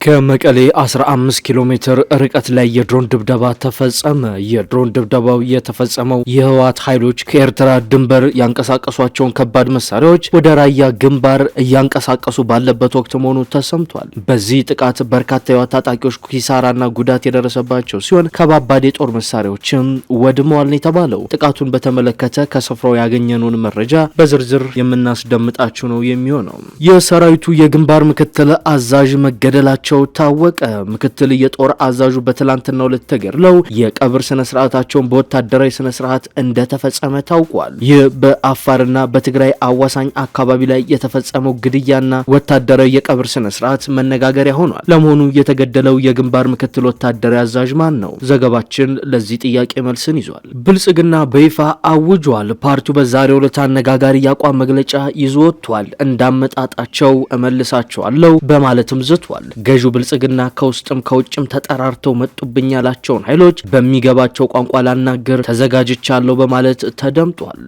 ከመቀሌ 15 ኪሎ ሜትር ርቀት ላይ የድሮን ድብደባ ተፈጸመ። የድሮን ድብደባው የተፈጸመው የህወሓት ኃይሎች ከኤርትራ ድንበር ያንቀሳቀሷቸውን ከባድ መሳሪያዎች ወደ ራያ ግንባር እያንቀሳቀሱ ባለበት ወቅት መሆኑ ተሰምቷል። በዚህ ጥቃት በርካታ የህወሓት ታጣቂዎች ኪሳራና ጉዳት የደረሰባቸው ሲሆን ከባባድ የጦር መሳሪያዎችም ወድመዋል ነው የተባለው። ጥቃቱን በተመለከተ ከስፍራው ያገኘነውን መረጃ በዝርዝር የምናስደምጣችሁ ነው የሚሆነው። የሰራዊቱ የግንባር ምክትል አዛዥ መገደላቸው ታወቀ። ምክትል የጦር አዛዡ በትላንትናው ዕለት ተገድለው የቀብር ስነ ስርዓታቸውን በወታደራዊ ስነ ስርዓት እንደተፈጸመ ታውቋል። ይህ በአፋርና በትግራይ አዋሳኝ አካባቢ ላይ የተፈጸመው ግድያና ወታደራዊ የቀብር ስነ ስርዓት መነጋገሪያ ሆኗል። ለመሆኑ የተገደለው የግንባር ምክትል ወታደራዊ አዛዥ ማን ነው? ዘገባችን ለዚህ ጥያቄ መልስን ይዟል። ብልጽግና በይፋ አውጇል። ፓርቲው በዛሬው ዕለት አነጋጋሪ የአቋም መግለጫ ይዞ ወጥቷል። እንዳመጣጣቸው እመልሳቸዋለሁ በማለትም ዝቷል። ገዢው ብልጽግና ከውስጥም ከውጭም ተጠራርተው መጡብኝ ያላቸውን ኃይሎች በሚገባቸው ቋንቋ ላናገር ተዘጋጅቻለሁ በማለት ተደምጧል።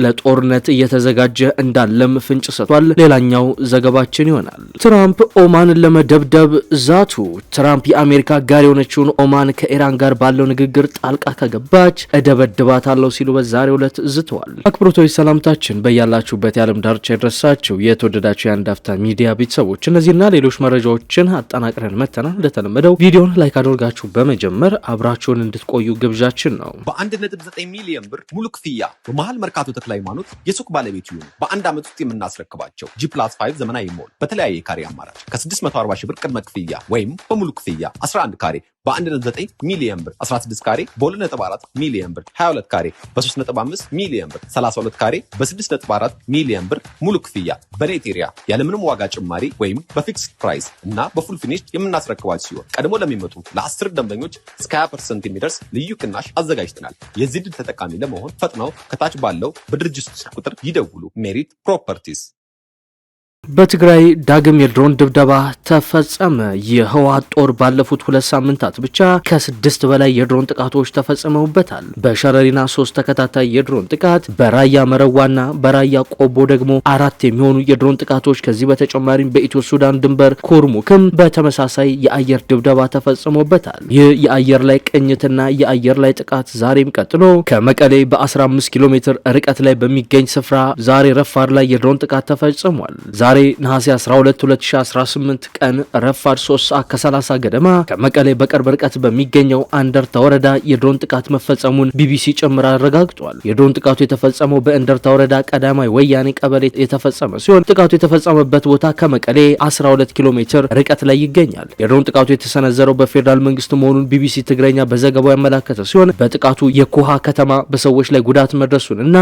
ለጦርነት እየተዘጋጀ እንዳለም ፍንጭ ሰጥቷል። ሌላኛው ዘገባችን ይሆናል። ትራምፕ ኦማንን ለመደብደብ ዛቱ። ትራምፕ የአሜሪካ ጋር የሆነችውን ኦማን ከኢራን ጋር ባለው ንግግር ጣልቃ ከገባች እደበድባታለሁ ሲሉ በዛሬው ዕለት ዝተዋል። አክብሮታዊ ሰላምታችን በያላችሁበት የዓለም ዳርቻ ይድረሳችሁ። የተወደዳችሁ የአንድ አፍታ ሚዲያ ቤተሰቦች እነዚህና ሌሎች መረጃዎችን አጠናቅረን መተናል። እንደተለመደው ቪዲዮን ላይክ አድርጋችሁ በመጀመር አብራችሁን እንድትቆዩ ግብዣችን ነው። በ1.9 ሚሊዮን ብር ሙሉ ክፍያ በመሃል መርካቶ ተክለ ሃይማኖት የሱቅ ባለቤት ይሁኑ። በአንድ ዓመት ውስጥ የምናስረክባቸው G+5 ዘመናዊ ሞል በተለያየ ካሬ አማራጭ ከ640 ሺህ ብር ቅድመ ክፍያ ወይም በሙሉ ክፍያ 11 ካሬ በ1.9 ሚሊዮን ብር 16 ካሬ በ2.4 ሚሊዮን ብር 22 ካሬ በ3.5 ሚሊዮን ብር 32 ካሬ በ6.4 ሚሊዮን ብር ሙሉ ክፍያ በኔት ኤሪያ ያለምንም ዋጋ ጭማሪ ወይም በፊክስድ ፕራይስ እና በፉል ፊኒሽ የምናስረክባቸው ሲሆን ቀድሞ ለሚመጡ ለ10 ደንበኞች እስከ 20% የሚደርስ ልዩ ቅናሽ አዘጋጅተናል። የዚህ ድል ተጠቃሚ ለመሆን ፈጥነው ከታች ባለው በድርጅቱ ስልክ ቁጥር ይደውሉ። ሜሪት ፕሮፐርቲስ። በትግራይ ዳግም የድሮን ድብደባ ተፈጸመ። የህወሓት ጦር ባለፉት 2 ሳምንታት ብቻ ከ6 በላይ የድሮን ጥቃቶች ተፈጽመውበታል። በሸረሪና 3 ተከታታይ የድሮን ጥቃት፣ በራያ መረዋና በራያ ቆቦ ደግሞ 4 የሚሆኑ የድሮን ጥቃቶች፣ ከዚህ በተጨማሪም በኢትዮ ሱዳን ድንበር ኩርሙክም በተመሳሳይ የአየር ድብደባ ተፈጽሞበታል። ይህ የአየር ላይ ቅኝትና የአየር ላይ ጥቃት ዛሬም ቀጥሎ ከመቀሌ በ15 ኪሎ ሜትር ርቀት ላይ በሚገኝ ስፍራ ዛሬ ረፋድ ላይ የድሮን ጥቃት ተፈጽሟል። ዛሬ ነሐሴ 12 2018 ቀን ረፋድ 3:30 ገደማ ከመቀሌ በቅርብ ርቀት በሚገኘው አንደርታ ወረዳ የድሮን ጥቃት መፈጸሙን ቢቢሲ ጭምር አረጋግጧል። የድሮን ጥቃቱ የተፈጸመው በእንደርታ ወረዳ ቀዳማይ ወያኔ ቀበሌ የተፈጸመ ሲሆን ጥቃቱ የተፈጸመበት ቦታ ከመቀሌ 12 ኪሎ ሜትር ርቀት ላይ ይገኛል። የድሮን ጥቃቱ የተሰነዘረው በፌዴራል መንግስት መሆኑን ቢቢሲ ትግረኛ በዘገባው ያመላከተ ሲሆን በጥቃቱ የኩሃ ከተማ በሰዎች ላይ ጉዳት መድረሱን እና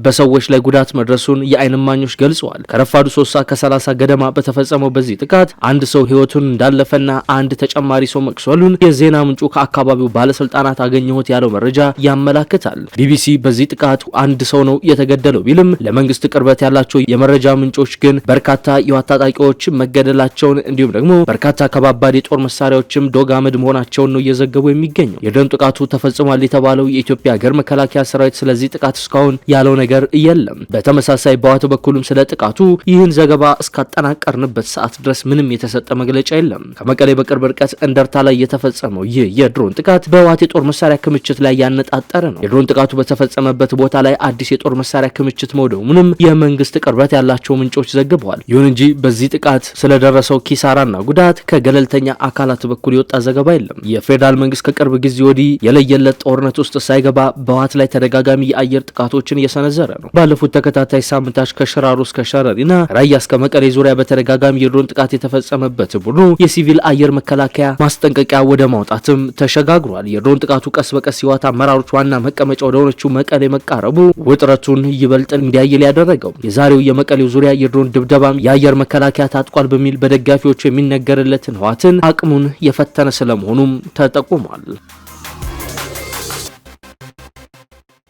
በሰዎች ላይ ጉዳት መድረሱን የዓይን እማኞች ገልጸዋል። ከረፋዱ 3:30 ገደማ በተፈጸመው በዚህ ጥቃት አንድ ሰው ህይወቱን እንዳለፈና አንድ ተጨማሪ ሰው መቁሰሉን የዜና ምንጩ ከአካባቢው ባለስልጣናት አገኘሁት ያለው መረጃ ያመላክታል። ቢቢሲ በዚህ ጥቃት አንድ ሰው ነው የተገደለው ቢልም ለመንግስት ቅርበት ያላቸው የመረጃ ምንጮች ግን በርካታ የህወሓት ታጣቂዎች መገደላቸውን እንዲሁም ደግሞ በርካታ ከባባድ የጦር መሳሪያዎችም ዶግ አመድ መሆናቸውን ነው እየዘገቡ የሚገኘው። የድሮን ጥቃቱ ተፈጽሟል የተባለው የኢትዮጵያ ሀገር መከላከያ ሰራዊት ስለዚህ ጥቃት እስካሁን ያለው ነገር የለም። በተመሳሳይ በህወሓት በኩልም ስለ ጥቃቱ ይህን ዘገባ እስካጠናቀርንበት ሰዓት ድረስ ምንም የተሰጠ መግለጫ የለም። ከመቀሌ በቅርብ ርቀት እንደርታ ላይ የተፈጸመው ይህ የድሮን ጥቃት በህወሓት የጦር መሳሪያ ክምችት ላይ ያነጣጠረ ነው። የድሮን ጥቃቱ በተፈጸመበት ቦታ ላይ አዲስ የጦር መሳሪያ ክምችት መውደሙንም የመንግስት ቅርበት ያላቸው ምንጮች ዘግበዋል። ይሁን እንጂ በዚህ ጥቃት ስለደረሰው ኪሳራና ጉዳት ከገለልተኛ አካላት በኩል የወጣ ዘገባ የለም። የፌዴራል መንግስት ከቅርብ ጊዜ ወዲህ የለየለት ጦርነት ውስጥ ሳይገባ በህወሓት ላይ ተደጋጋሚ የአየር ጥቃቶችን እየሰነዘረ ነው። ባለፉት ተከታታይ ሳምንታት ከሽራሮ እስከ ሸረሪና ራያ እስከ መቀሌ ዙሪያ በተደጋጋሚ የድሮን ጥቃት የተፈጸመበት ቡድኑ የሲቪል አየር መከላከያ ማስጠንቀቂያ ወደ ማውጣትም ተሸጋግሯል። የድሮን ጥቃቱ ቀስ በቀስ የህወሓት አመራሮች ዋና መቀመጫ ወደ ሆነችው መቀሌ መቃረቡ ውጥረቱን ይበልጥ እንዲያይል ያደረገው የዛሬው የመቀሌው ዙሪያ የድሮን ድብደባም የአየር መከላከያ ታጥቋል በሚል በደጋፊዎቹ የሚነገርለትን ህወሓትን አቅሙን የፈተነ ስለመሆኑም ተጠቁሟል።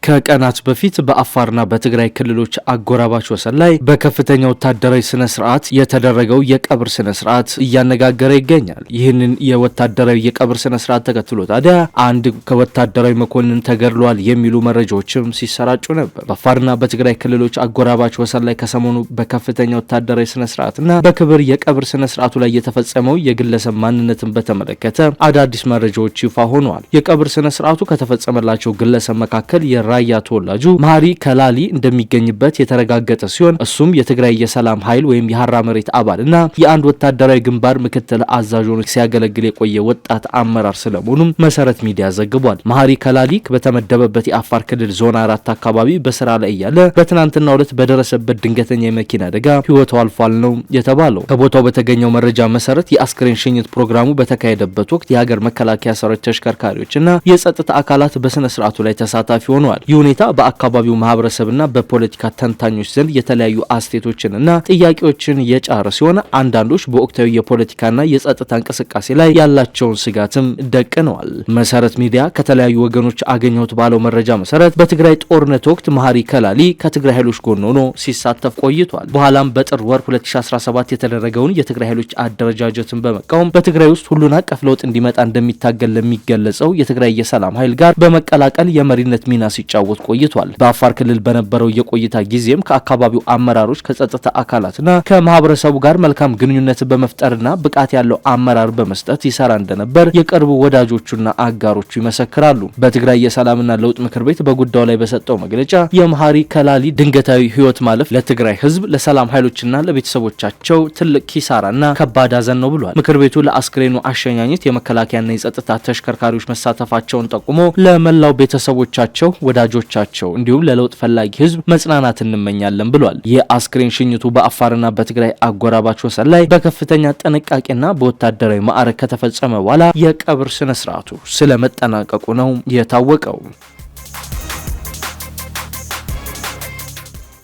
ከቀናት በፊት በአፋርና በትግራይ ክልሎች አጎራባች ወሰን ላይ በከፍተኛ ወታደራዊ ስነ ስርዓት የተደረገው የቀብር ስነ ስርዓት እያነጋገረ ይገኛል። ይህንን የወታደራዊ የቀብር ስነ ስርዓት ተከትሎ ታዲያ አንድ ከወታደራዊ መኮንን ተገድሏል የሚሉ መረጃዎችም ሲሰራጩ ነበር። በአፋርና በትግራይ ክልሎች አጎራባች ወሰን ላይ ከሰሞኑ በከፍተኛ ወታደራዊ ስነ ስርዓትና በክብር የቀብር ስነ ስርዓቱ ላይ የተፈጸመው የግለሰብ ማንነትን በተመለከተ አዳዲስ መረጃዎች ይፋ ሆነዋል። የቀብር ስነ ስርዓቱ ከተፈጸመላቸው ግለሰብ መካከል ራያ ተወላጁ መሐሪ ከላሊ እንደሚገኝበት የተረጋገጠ ሲሆን እሱም የትግራይ የሰላም ኃይል ወይም የሐራ መሬት አባልና የአንድ ወታደራዊ ግንባር ምክትል አዛዥ ሆኖ ሲያገለግል የቆየ ወጣት አመራር ስለመሆኑም መሰረት ሚዲያ ዘግቧል። መሐሪ ከላሊ በተመደበበት የአፋር ክልል ዞን 4 አካባቢ በስራ ላይ እያለ በትናንትናው ዕለት በደረሰበት ድንገተኛ የመኪና አደጋ ህይወቱ አልፏል ነው የተባለው። ከቦታው በተገኘው መረጃ መሰረት የአስክሬን ሽኝት ፕሮግራሙ በተካሄደበት ወቅት የሀገር መከላከያ ሰራዊት ተሽከርካሪዎችና የጸጥታ አካላት በስነ ስርዓቱ ላይ ተሳታፊ ሆነዋል። ይህ ሁኔታ በአካባቢው ማህበረሰብና በፖለቲካ ተንታኞች ዘንድ የተለያዩ አስተያየቶችንና ጥያቄዎችን የጫረ ሲሆን አንዳንዶች በወቅታዊ የፖለቲካና የጸጥታ እንቅስቃሴ ላይ ያላቸውን ስጋትም ደቅነዋል። መሰረት ሚዲያ ከተለያዩ ወገኖች አገኘሁት ባለው መረጃ መሰረት በትግራይ ጦርነት ወቅት መሐሪ ከላሊ ከትግራይ ኃይሎች ጎን ሆኖ ሲሳተፍ ቆይቷል። በኋላም በጥር ወር 2017 የተደረገውን የትግራይ ኃይሎች አደረጃጀትን በመቃወም በትግራይ ውስጥ ሁሉን አቀፍ ለውጥ እንዲመጣ እንደሚታገል ለሚገለጸው የትግራይ የሰላም ኃይል ጋር በመቀላቀል የመሪነት ሚና ሲጫወት ቆይቷል። በአፋር ክልል በነበረው የቆይታ ጊዜም ከአካባቢው አመራሮች ከጸጥታ አካላትና ከማህበረሰቡ ጋር መልካም ግንኙነት በመፍጠርና ብቃት ያለው አመራር በመስጠት ይሰራ እንደነበር የቅርቡ ወዳጆቹና አጋሮቹ ይመሰክራሉ። በትግራይ የሰላምና ለውጥ ምክር ቤት በጉዳዩ ላይ በሰጠው መግለጫ የመሐሪ ከላሊ ድንገታዊ ህይወት ማለፍ ለትግራይ ህዝብ፣ ለሰላም ኃይሎችና ለቤተሰቦቻቸው ትልቅ ኪሳራና ከባድ ሐዘን ነው ብሏል። ምክር ቤቱ ለአስክሬኑ አሸኛኘት የመከላከያና የጸጥታ ተሽከርካሪዎች መሳተፋቸውን ጠቁሞ ለመላው ቤተሰቦቻቸው ወዳጆቻቸው እንዲሁም ለለውጥ ፈላጊ ህዝብ መጽናናት እንመኛለን ብሏል። የአስክሬን ሽኝቱ በአፋርና በትግራይ አጎራባች ወሰን ላይ በከፍተኛ ጥንቃቄና በወታደራዊ ማዕረግ ከተፈጸመ በኋላ የቀብር ስነ ስርዓቱ ስለመጠናቀቁ ነው የታወቀው።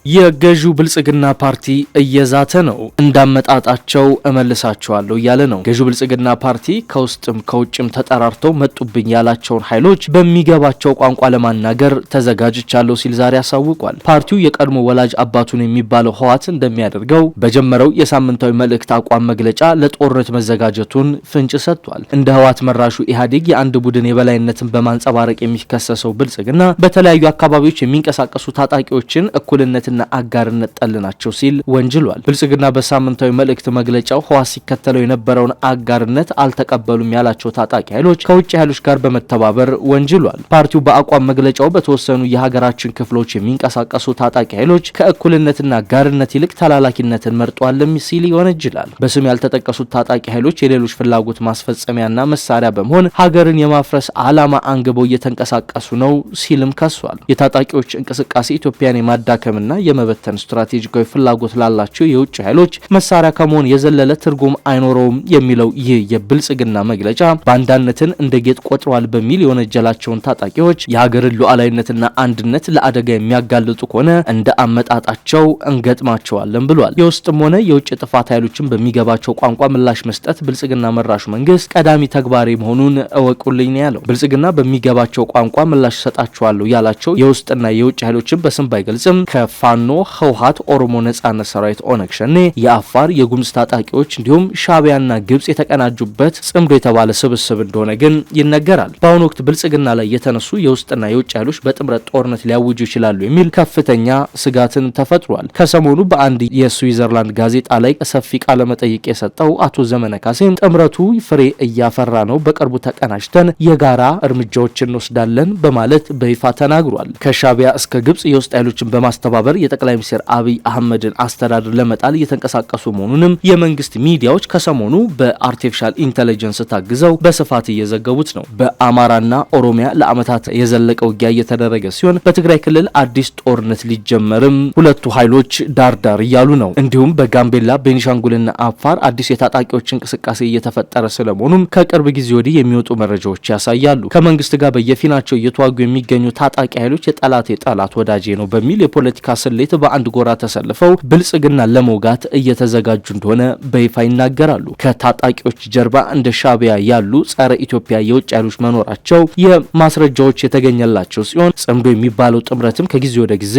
የገዢው ብልጽግና ፓርቲ እየዛተ ነው። እንዳመጣጣቸው እመልሳቸዋለሁ እያለ ነው። ገዢው ብልጽግና ፓርቲ ከውስጥም ከውጭም ተጠራርተው መጡብኝ ያላቸውን ኃይሎች በሚገባቸው ቋንቋ ለማናገር ተዘጋጅቻለሁ ሲል ዛሬ አሳውቋል። ፓርቲው የቀድሞ ወላጅ አባቱን የሚባለው ህወሓት እንደሚያደርገው በጀመረው የሳምንታዊ መልእክት አቋም መግለጫ ለጦርነት መዘጋጀቱን ፍንጭ ሰጥቷል። እንደ ህወሓት መራሹ ኢህአዴግ የአንድ ቡድን የበላይነትን በማንጸባረቅ የሚከሰሰው ብልጽግና በተለያዩ አካባቢዎች የሚንቀሳቀሱ ታጣቂዎችን እኩልነት አጋርነት ጠል ናቸው ሲል ወንጅሏል። ብልጽግና በሳምንታዊ መልእክት መግለጫው ህወሓት ሲከተለው የነበረውን አጋርነት አልተቀበሉም ያላቸው ታጣቂ ኃይሎች ከውጭ ኃይሎች ጋር በመተባበር ወንጅሏል። ፓርቲው በአቋም መግለጫው በተወሰኑ የሀገራችን ክፍሎች የሚንቀሳቀሱ ታጣቂ ኃይሎች ከእኩልነትና አጋርነት ይልቅ ተላላኪነትን መርጧልም ሲል ይወነጅላል። በስም ያልተጠቀሱት ታጣቂ ኃይሎች የሌሎች ፍላጎት ማስፈጸሚያና መሳሪያ በመሆን ሀገርን የማፍረስ ዓላማ አንግበው እየተንቀሳቀሱ ነው ሲልም ከሷል። የታጣቂዎች እንቅስቃሴ ኢትዮጵያን የማዳከምና የመበተን ስትራቴጂካዊ ፍላጎት ላላቸው የውጭ ኃይሎች መሳሪያ ከመሆን የዘለለ ትርጉም አይኖረውም የሚለው ይህ የብልጽግና መግለጫ ባንዳነትን እንደ ጌጥ ቆጥረዋል በሚል የወነጀላቸውን ታጣቂዎች የሀገርን ሉዓላዊነትና አንድነት ለአደጋ የሚያጋልጡ ከሆነ እንደ አመጣጣቸው እንገጥማቸዋለን ብሏል። የውስጥም ሆነ የውጭ ጥፋት ኃይሎችን በሚገባቸው ቋንቋ ምላሽ መስጠት ብልጽግና መራሹ መንግስት ቀዳሚ ተግባሪ መሆኑን እወቁልኝ ነው ያለው። ብልጽግና በሚገባቸው ቋንቋ ምላሽ ሰጣቸዋለሁ ያላቸው የውስጥና የውጭ ኃይሎችን በስም ባይገልጽም ፋኖ፣ ህወሓት፣ ኦሮሞ ነጻነት ሰራዊት ኦነግ ሸኔ፣ የአፋር የጉምዝ ታጣቂዎች እንዲሁም ሻዕቢያና ግብጽ የተቀናጁበት ጽምዶ የተባለ ስብስብ እንደሆነ ግን ይነገራል። በአሁኑ ወቅት ብልጽግና ላይ የተነሱ የውስጥና የውጭ ኃይሎች በጥምረት ጦርነት ሊያውጁ ይችላሉ የሚል ከፍተኛ ስጋትን ተፈጥሯል። ከሰሞኑ በአንድ የስዊዘርላንድ ጋዜጣ ላይ ሰፊ ቃለ መጠይቅ የሰጠው አቶ ዘመነ ካሴም ጥምረቱ ፍሬ እያፈራ ነው፣ በቅርቡ ተቀናጅተን የጋራ እርምጃዎችን እንወስዳለን በማለት በይፋ ተናግሯል። ከሻዕቢያ እስከ ግብጽ የውስጥ ኃይሎችን በማስተባበር የጠቅላይ ሚኒስትር አብይ አህመድን አስተዳደር ለመጣል እየተንቀሳቀሱ መሆኑንም የመንግስት ሚዲያዎች ከሰሞኑ በአርቲፊሻል ኢንተለጀንስ ታግዘው በስፋት እየዘገቡት ነው። በአማራና ኦሮሚያ ለዓመታት የዘለቀ ውጊያ እየተደረገ ሲሆን በትግራይ ክልል አዲስ ጦርነት ሊጀመርም ሁለቱ ኃይሎች ዳርዳር እያሉ ነው። እንዲሁም በጋምቤላ፣ ቤኒሻንጉልና አፋር አዲስ የታጣቂዎች እንቅስቃሴ እየተፈጠረ ስለመሆኑም ከቅርብ ጊዜ ወዲህ የሚወጡ መረጃዎች ያሳያሉ። ከመንግስት ጋር በየፊናቸው እየተዋጉ የሚገኙ ታጣቂ ኃይሎች የጠላት ወዳጄ ነው በሚል የፖለቲካ ስሌት በአንድ ጎራ ተሰልፈው ብልጽግና ለመውጋት እየተዘጋጁ እንደሆነ በይፋ ይናገራሉ። ከታጣቂዎች ጀርባ እንደ ሻዕቢያ ያሉ ጸረ ኢትዮጵያ የውጭ ኃይሎች መኖራቸው የማስረጃዎች የተገኘላቸው ሲሆን ጽምዶ የሚባለው ጥምረትም ከጊዜ ወደ ጊዜ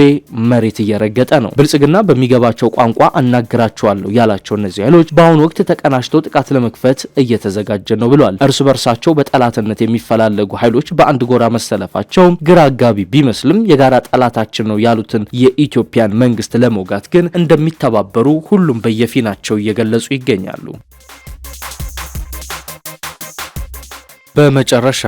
መሬት እየረገጠ ነው። ብልጽግና በሚገባቸው ቋንቋ አናግራቸዋለሁ ያላቸው እነዚህ ኃይሎች በአሁኑ ወቅት ተቀናጅተው ጥቃት ለመክፈት እየተዘጋጀ ነው ብለዋል። እርስ በርሳቸው በጠላትነት የሚፈላለጉ ኃይሎች በአንድ ጎራ መሰለፋቸው ግራ አጋቢ ቢመስልም የጋራ ጠላታችን ነው ያሉትን የኢትዮጵያን መንግስት ለመውጋት ግን እንደሚተባበሩ ሁሉም በየፊናቸው እየገለጹ ይገኛሉ። በመጨረሻ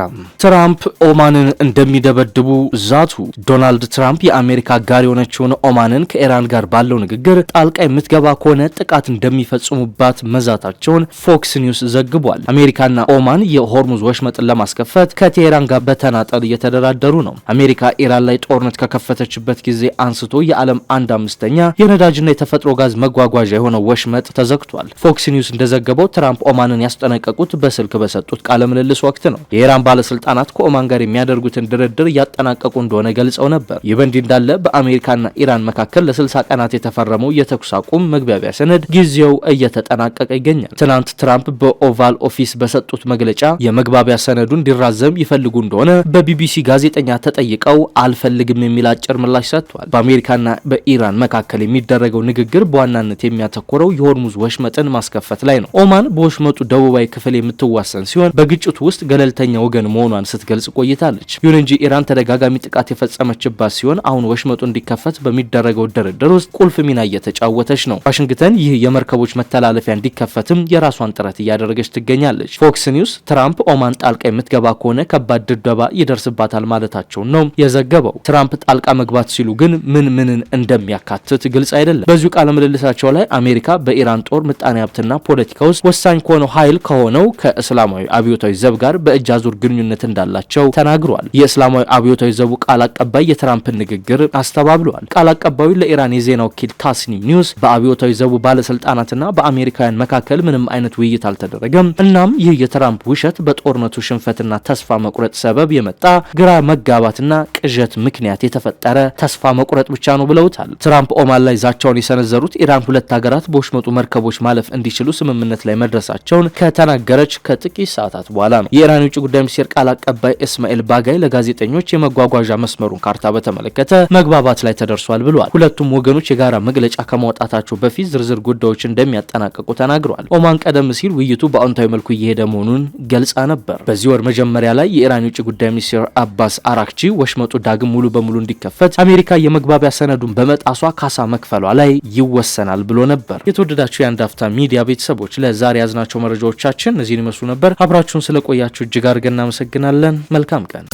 ትራምፕ ኦማንን እንደሚደበድቡ ዛቱ። ዶናልድ ትራምፕ የአሜሪካ አጋር የሆነችውን ኦማንን ከኢራን ጋር ባለው ንግግር ጣልቃ የምትገባ ከሆነ ጥቃት እንደሚፈጽሙባት መዛታቸውን ፎክስ ኒውስ ዘግቧል። አሜሪካና ኦማን የሆርሙዝ ወሽመጥን ለማስከፈት ከቴሄራን ጋር በተናጠል እየተደራደሩ ነው። አሜሪካ ኢራን ላይ ጦርነት ከከፈተችበት ጊዜ አንስቶ የዓለም 1/5 የነዳጅና የተፈጥሮ ጋዝ መጓጓዣ የሆነው ወሽመጥ ተዘግቷል። ፎክስ ኒውስ እንደዘገበው ትራምፕ ኦማንን ያስጠነቀቁት በስልክ በሰጡት ቃለ ምልልስ ወቅት ነው። የኢራን ባለስልጣናት ከኦማን ጋር የሚያደርጉትን ድርድር እያጠናቀቁ እንደሆነ ገልጸው ነበር። ይህ በእንዲህ እንዳለ በአሜሪካና ኢራን መካከል ለ60 ቀናት የተፈረመው የተኩስ አቁም መግባቢያ ሰነድ ጊዜው እየተጠናቀቀ ይገኛል። ትናንት ትራምፕ በኦቫል ኦፊስ በሰጡት መግለጫ የመግባቢያ ሰነዱ እንዲራዘም ይፈልጉ እንደሆነ በቢቢሲ ጋዜጠኛ ተጠይቀው አልፈልግም የሚል አጭር ምላሽ ሰጥቷል። በአሜሪካና በኢራን መካከል የሚደረገው ንግግር በዋናነት የሚያተኮረው የሆርሙዝ ወሽመጥን ማስከፈት ላይ ነው። ኦማን በወሽመጡ ደቡባዊ ክፍል የምትዋሰን ሲሆን በግጭቱ ውስጥ ገለልተኛ ወገን መሆኗን ስትገልጽ ቆይታለች። ይሁን እንጂ ኢራን ተደጋጋሚ ጥቃት የፈጸመችባት ሲሆን አሁን ወሽመጡ እንዲከፈት በሚደረገው ድርድር ውስጥ ቁልፍ ሚና እየተጫወተች ነው። ዋሽንግተን ይህ የመርከቦች መተላለፊያ እንዲከፈትም የራሷን ጥረት እያደረገች ትገኛለች። ፎክስ ኒውስ ትራምፕ ኦማን ጣልቃ የምትገባ ከሆነ ከባድ ድብደባ ይደርስባታል ማለታቸውን ነው የዘገበው። ትራምፕ ጣልቃ መግባት ሲሉ ግን ምንን እንደሚያካትት ግልጽ አይደለም። በዚሁ ቃለ ምልልሳቸው ላይ አሜሪካ በኢራን ጦር ምጣኔ ሀብትና ፖለቲካ ውስጥ ወሳኝ ከሆነው ኃይል ከሆነው ከእስላማዊ አብዮታዊ ዘብ ጋር በእጅ አዙር ግንኙነት እንዳላቸው ተናግረዋል። የእስላማዊ አብዮታዊ ዘቡ ቃል አቀባይ የትራምፕን ንግግር አስተባብለዋል። ቃል አቀባዩ ለኢራን የዜና ወኪል ታስኒም ኒውስ በአብዮታዊ ዘቡ ባለስልጣናትና በአሜሪካውያን መካከል ምንም አይነት ውይይት አልተደረገም፣ እናም ይህ የትራምፕ ውሸት በጦርነቱ ሽንፈትና ተስፋ መቁረጥ ሰበብ የመጣ ግራ መጋባትና ቅዠት ምክንያት የተፈጠረ ተስፋ መቁረጥ ብቻ ነው ብለውታል። ትራምፕ ኦማን ላይ ዛቻውን የሰነዘሩት ኢራን ሁለት ሀገራት በወሽመጡ መርከቦች ማለፍ እንዲችሉ ስምምነት ላይ መድረሳቸውን ከተናገረች ከጥቂት ሰዓታት በኋላ ነው። የኢራን የውጭ ጉዳይ ሚኒስቴር ቃል አቀባይ እስማኤል ባጋይ ለጋዜጠኞች የመጓጓዣ መስመሩን ካርታ በተመለከተ መግባባት ላይ ተደርሷል ብለዋል። ሁለቱም ወገኖች የጋራ መግለጫ ከማውጣታቸው በፊት ዝርዝር ጉዳዮች እንደሚያጠናቀቁ ተናግረዋል። ኦማን ቀደም ሲል ውይይቱ በአዎንታዊ መልኩ እየሄደ መሆኑን ገልጻ ነበር። በዚህ ወር መጀመሪያ ላይ የኢራን የውጭ ጉዳይ ሚኒስቴር አባስ አራክቺ ወሽመጡ ዳግም ሙሉ በሙሉ እንዲከፈት አሜሪካ የመግባቢያ ሰነዱን በመጣሷ ካሳ መክፈሏ ላይ ይወሰናል ብሎ ነበር። የተወደዳችሁ የአንድ አፍታ ሚዲያ ቤተሰቦች ለዛሬ ያዝናቸው መረጃዎቻችን እነዚህን ይመስሉ ነበር። አብራችሁን ስለቆያችሁ እጅግ አድርገን እናመሰግናለን። መልካም ቀን።